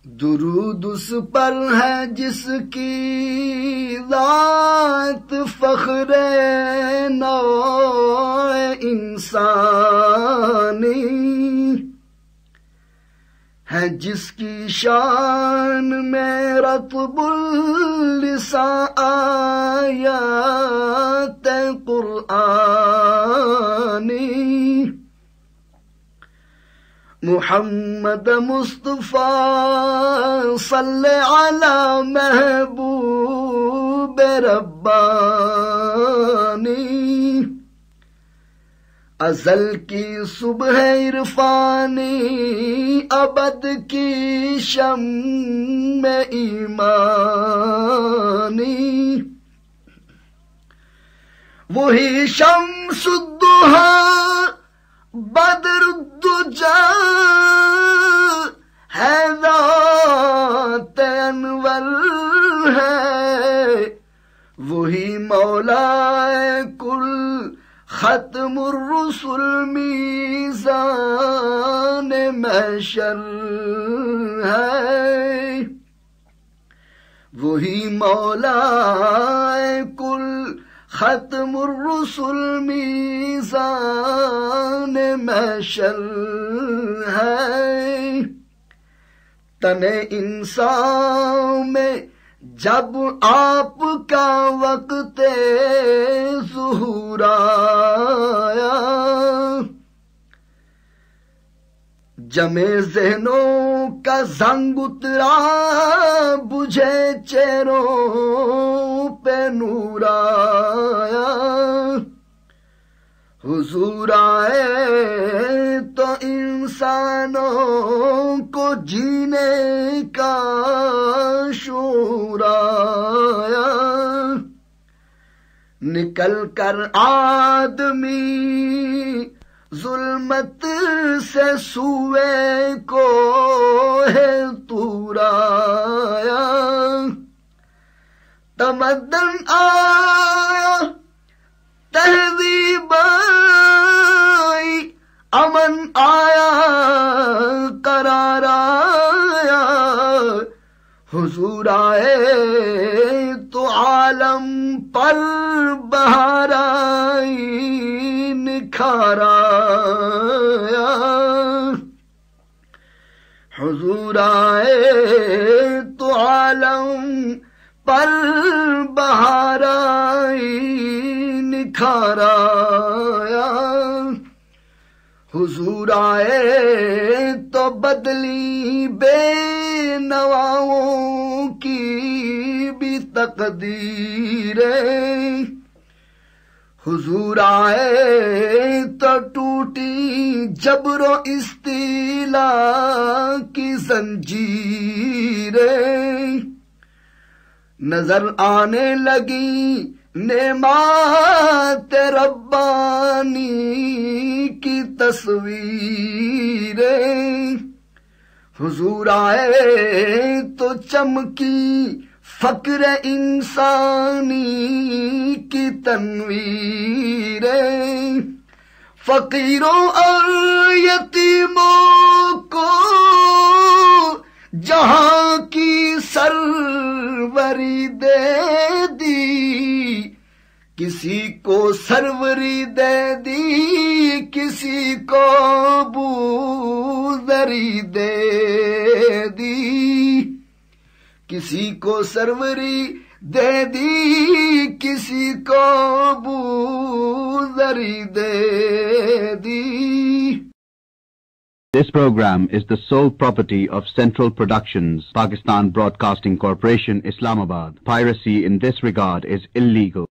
درود اس پر ہے جس کی ذات فخر نوع انسانی ہے، جس کی شان میں رطب اللسان آیات قرآنی، محمد مصطفیٰ صلی علی محبوب ربانی، ازل کی صبح عرفانی، ابد کی شمع ایمانی، وہی شمس الضحیٰ بدر الدجا ہے، ذات انور ہے، وہی مولا کل ختم الرسل میزان محشر ہے، وہی مولا کل ختم الرسل میزان محشر ہے، تن انسان میں جب آپ کا وقت ظہور آیا، جمے ذہنوں کا زنگ اترا، بجھے چہروں پہ نور آیا، حضور آئے تو انسانوں کو جینے کا شعور آیا، نکل کر آدمی ظلمت سے سوئے کو ہے طور آیا، تمدن آیا، تہذیب آئی، امن آیا، قرار آیا، حضور آئے تو عالم پر بہار آئی، نکھار آیا، حضور آئے تو عالم پر بہار آئی، نکھار آیا، حضور آئے تو بدلی بے نواؤں کی بھی تقدیریں، حضور آئے تو ٹوٹی جبر و استیلا کی زنجیریں، نظر آنے لگی نعمات ربانی کی تصویریں، حضور آئے تو چمکی فقر انسانی کی تنویریں، فقیروں اور یتیموں کو جہاں کی سروری دے دی، کسی کو سروری دے دی، کسی کو بوذری دے دی، کسی کو سروری دے دی، کسی کو بوذری دے دی۔ This program is the sole property of Central Productions, Pakistan Broadcasting Corporation, Islamabad. Piracy in this regard is illegal.